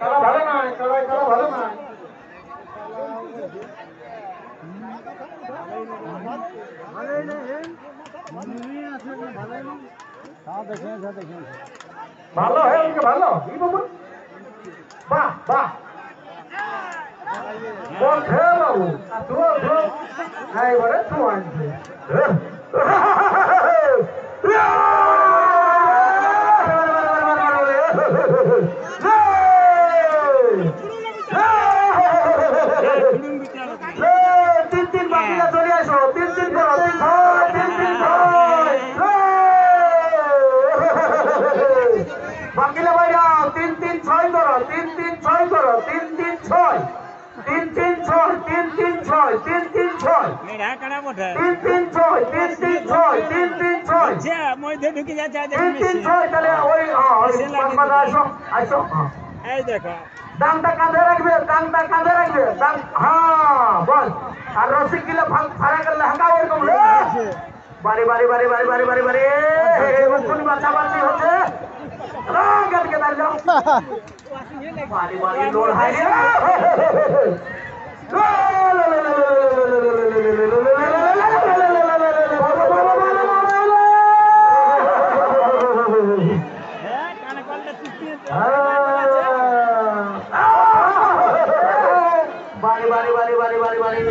খেলা ভালো নয়, খেলা ভালো নয়। ভালো হয়ে ভালো বাহ বাহ বলছে বাবু এবারে তো আনছে তিন বাকিরা চলে আসো তিন করো বাকিলা ভাইরা 3-3-6 করো 3-3-6 করো 3-3-6 3-3-6 3-3-6 3-3-6 তাহলে ওই আসো এই দেখো ডাংটা কাঁধে রাখবে হ্যাঁ বল আর রসিক গিলা ফাড়া করলে হাঁকা ওরকম বাড়ি বাচ্চা হচ্ছে বাড়ি লোড হাই বাড়ি